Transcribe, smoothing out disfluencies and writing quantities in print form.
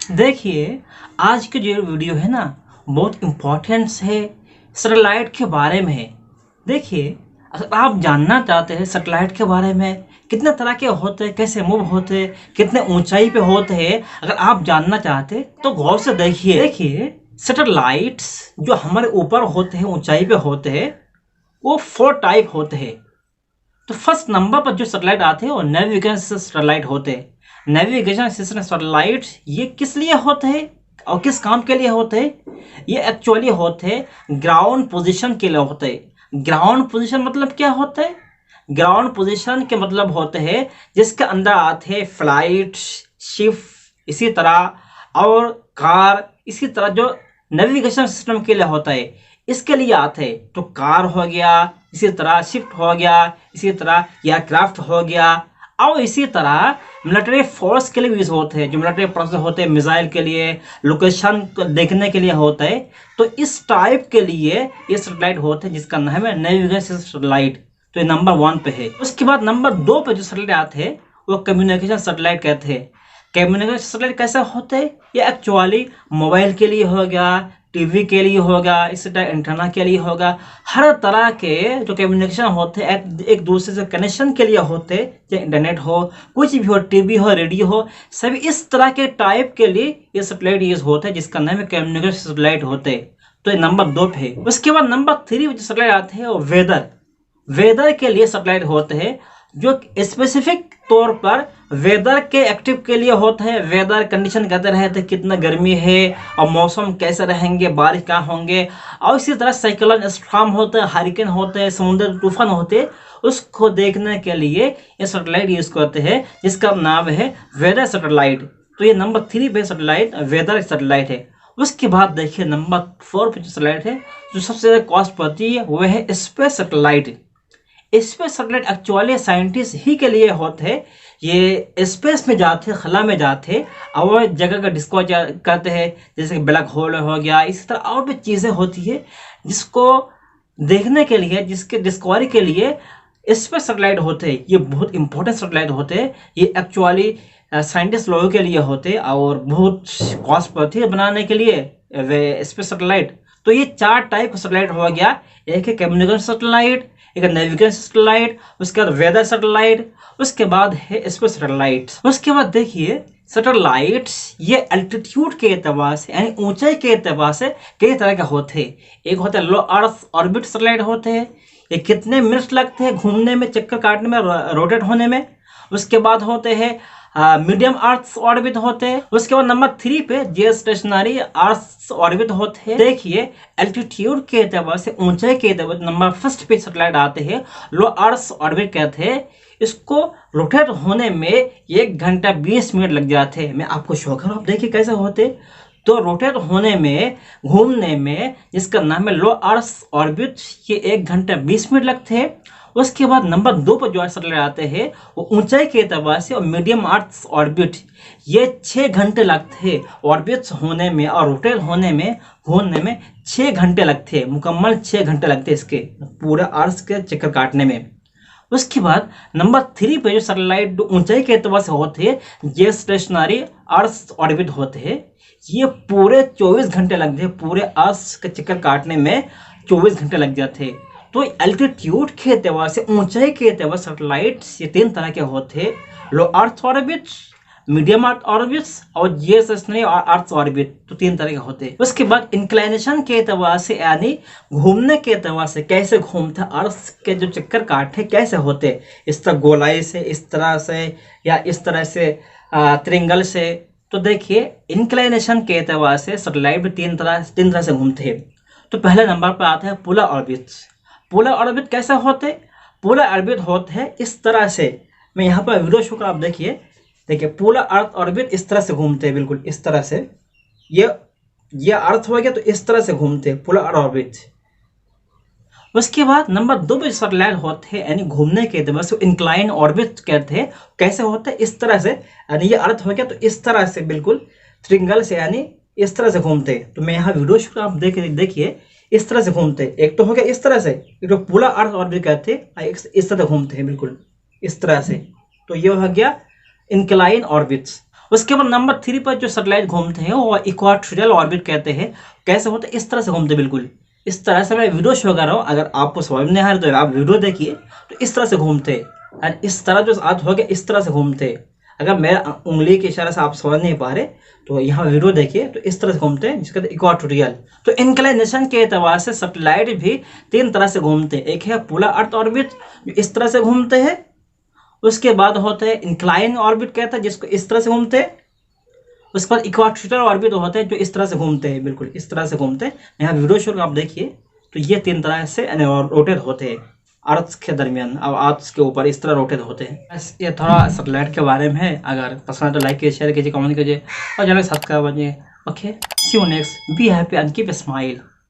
देखिए, आज की जो वीडियो है ना, बहुत इम्पोर्टेंस है, सैटेलाइट के बारे में है। देखिए, अगर आप जानना चाहते हैं सैटेलाइट के बारे में, कितने तरह के होते हैं, कैसे मूव होते हैं, कितने ऊंचाई पे होते हैं, अगर आप जानना चाहते हैं तो गौर से देखिए सैटेलाइट्स जो हमारे ऊपर होते हैं, ऊंचाई पे होते हैं, वो 4 टाइप होते हैं। तो फर्स्ट नंबर पर जो सैटेलाइट आते हैं वो नेविगेशन सैटेलाइट होते हैं। नेविगेशन सिस्टम सैटेलाइट ये किस लिए होते हैं और किस काम के लिए होते हैं? ये एक्चुअली होते हैं ग्राउंड पोजीशन के लिए होते हैं। ग्राउंड पोजीशन मतलब क्या होता है? ग्राउंड पोजीशन के मतलब होते हैं जिसके अंदर आते हैं फ्लाइट, शिप, इसी तरह और कार, इसी तरह जो नेविगेशन सिस्टम के लिए होता है इसके लिए आते हैं। तो कार हो गया, इसी तरह शिफ्ट हो गया, इसी तरह एयरक्राफ्ट हो गया, और इसी तरह मिलिट्री फोर्स के लिए यूज होते हैं। जो मिलिट्री फोर्स होते हैं मिसाइल के लिए, लोकेशन देखने के लिए होता है। तो इस टाइप के लिए ये सैटेलाइट होते हैं जिसका नाम है नेविगेशन सैटेलाइट। तो ये नंबर 1 पे है। उसके बाद नंबर 2 पे जो सैटेलाइट आते हैं वो कम्युनिकेशन सैटेलाइट कहते हैं। कम्युनिकेशन सैटेलाइट कैसे होते हैं? ये एक्चुअली मोबाइल के लिए हो गया, टीवी के लिए होगा, इसी तरह एंटेना के लिए होगा। हर तरह के जो कम्युनिकेशन होते हैं एक दूसरे से कनेक्शन के लिए होते हैं, चाहे इंटरनेट हो, कुछ भी हो, टीवी हो, रेडियो हो, सभी इस तरह के टाइप के लिए ये सैटेलाइट यूज होते हैं जिसका नाम है कम्युनिकेशन सैटेलाइट होते हैं। तो ये नंबर 2 पे है। उसके बाद नंबर 3 जो सैटेलाइट आते हैं वो वेदर के लिए सैटेलाइट होते हैं जो स्पेसिफिक तौर पर वेदर के एक्टिव के लिए होता है। वेदर कंडीशन कहते रहते हैं कितना गर्मी है और मौसम कैसे रहेंगे, बारिश कहाँ होंगे, और इसी तरह साइक्लोन स्टॉर्म होते हैं, हरिकेन होते हैं, समुद्र तूफान होते हैं, उसको देखने के लिए ये सैटेलाइट यूज करते हैं जिसका नाम है वेदर सैटेलाइट। तो ये नंबर 3 पे सैटेलाइट वेदर सैटेलाइट है। उसके बाद देखिए नंबर 4 पे जो सैटेलाइट है जो सबसे ज्यादा कॉस्ट पड़ती है वो है space satellite. Space satellite actually scientist ही के लिए होते हैं। ये स्पेस में जाते हैं, खला में जाते हैं और जगह का डिस्कवर करते हैं, जैसे ब्लैक होल हो गया, इसी तरह और भी चीज़ें होती है जिसको देखने के लिए, जिसके डिस्कवरी के लिए स्पेस सैटेलाइट होते हैं। ये बहुत इंपॉर्टेंट सैटेलाइट होते हैं। ये एक्चुअली साइंटिस्ट लोगों के लिए होते हैं और बहुत कॉस्ट पड़ती है बनाने के लिए वे स्पेस सैटेलाइट। तो ये 4 टाइप का सैटेलाइट हो गया। एक है कम्युनिकेशन सैटेलाइट, एक नेविगेशन सैटेलाइट, उसके बाद वेदर सैटेलाइट, उसके बाद है स्पेस सैटेलाइट। उसके बाद देखिए सैटेलाइट्स ये एल्टीट्यूड के एतबार से यानी ऊंचाई के एतबार से कई तरह के होते हैं। एक होता है लो अर्थ ऑर्बिट सैटेलाइट होते हैं। ये कितने मिनट लगते हैं घूमने में, चक्कर काटने में, रोटेट होने में। उसके बाद होते हैं मीडियम अर्थ ऑर्बिट होते हैं। उसके बाद नंबर 3 पे जियो स्टेशनरी अर्थ ऑर्बिट होते हैं। देखिए एल्टीट्यूड के एतबार से, ऊंचाई के एतबार नंबर 1 पे सैटेलाइट आते हैं लो अर्थ ऑर्बिट कहते हैं। इसको रोटेट होने में 1 घंटा 20 मिनट लग जाते हैं। मैं आपको शो करूँ, आप देखिए कैसे होते। तो रोटेट होने में, घूमने में, जिसका नाम है लो अर्थ ऑर्बिट, ये 1 घंटा 20 मिनट लगते हैं। उसके बाद नंबर 2 पर जो सैटेलाइट आते हैं वो ऊंचाई के एतबार से और मीडियम अर्थ ऑर्बिट, ये 6 घंटे लगते हैं ऑर्बिट होने में और रोटेट होने में, घूमने में 6 घंटे लगते हैं, मुकम्मल 6 घंटे लगते हैं इसके पूरे अर्थ के चक्कर काटने में। उसके बाद नंबर 3 पे जो सैटेलाइट ऊंचाई के एतबार से होते हैं जियो स्टेशनरी अर्थ ऑर्बिट होते हैं, ये पूरे 24 घंटे लगते हैं, पूरे अर्थ के चक्कर काटने में 24 घंटे लग जाते हैं। तो एल्टीट्यूड के एतबार से, ऊंचाई के एतबार सैटेलाइट ये 3 तरह के होते हैं, low earth orbit, medium earth orbit और जियो स्टेशनरी अर्थ ऑर्बिट। तो 3 तरह के होते हैं। उसके बाद इंक्लाइनेशन के एतबार से यानी घूमने के एतबार से, कैसे घूमते अर्थ के जो चक्कर काटते कैसे होते, इस तरह गोलाई से, इस तरह से, या इस तरह से त्रिंगल से। तो देखिए इंक्लाइनेशन के एतबार से सैटेलाइट भी 3 तरह से घूमते हैं। तो पहले नंबर पर आता है पोलर ऑर्बिट। पोलर ऑर्बिट कैसे होते? पोलर ऑर्बिट होते हैं इस तरह से। मैं यहाँ पर वीडियो शो कर, आप देखिए पोलर अर्थ ऑर्बिट इस तरह से घूमते हैं, बिल्कुल इस तरह से। ये अर्थ हो गया तो इस तरह से घूमते हैं पोलर ऑर्बिट। उसके बाद नंबर 2 पे सैटेलाइट होते हैं यानी घूमने के एतबार से इंक्लाइन ऑर्बिट कहते हैं। कैसे होते हैं? इस तरह से, यानी ये अर्थ हो गया तो इस तरह से बिल्कुल त्रिंगल से, यानी इस तरह से घूमते हैं। तो मैं यहाँ वीडियो शो, आप देखिए इस तरह से घूमते हैं। एक तो हो गया इस तरह से, एक तो पोलर अर्थ ऑर्बिट कहते हैं, इस तरह घूमते हैं बिल्कुल इस तरह से। तो ये हो गया इंक्लाइन ऑर्बिट्स। उसके बाद नंबर 3 पर जो सैटेलाइट घूमते हैं वो इक्वाटोरियल ऑर्बिट कहते हैं। कैसे होते हैं? इस तरह से घूमते हैं, बिल्कुल इस तरह से। मैं वीडियो शो कर रहा हूँ, अगर आपको समझ में नहीं आ रहा तो आप वीडियो देखिए। तो इस तरह से घूमते हैं, और इस तरह जो आज हो गया इस तरह से घूमते हैं। अगर मेरा उंगली के इशारे से आप समझ नहीं पा रहे तो यहाँ वीडियो देखिए। तो इस तरह से घूमते हैं, जिसका इक्वाटोरियल। तो इंक्लिनेशन के एतबार से सैटेलाइट भी 3 तरह से घूमते हैं। एक है पोलर अर्थ ऑर्बिट, जो इस तरह से घूमते हैं। उसके बाद होता है इंक्लाइन ऑर्बिट कहता है, जिसको इस तरह से घूमते हैं। उसके बाद इक्वाटोरियल ऑर्बिट होते हैं जो इस तरह से घूमते हैं, बिल्कुल इस तरह से घूमते हैं। यहाँ वीडियो शो आप देखिए। तो ये 3 तरह से रोटेट होते हैं अर्थ के दरमियान, अब अर्थ के ऊपर इस तरह रोटेट होते हैं। बस ये थोड़ा सैटेलाइट के बारे में है। अगर पसंद है तो लाइक कीजिए, शेयर कीजिए, कमेंट कीजिए और चैनल सब्सक्राइब कीजिए। Okay, see you next, be happy and keep smile.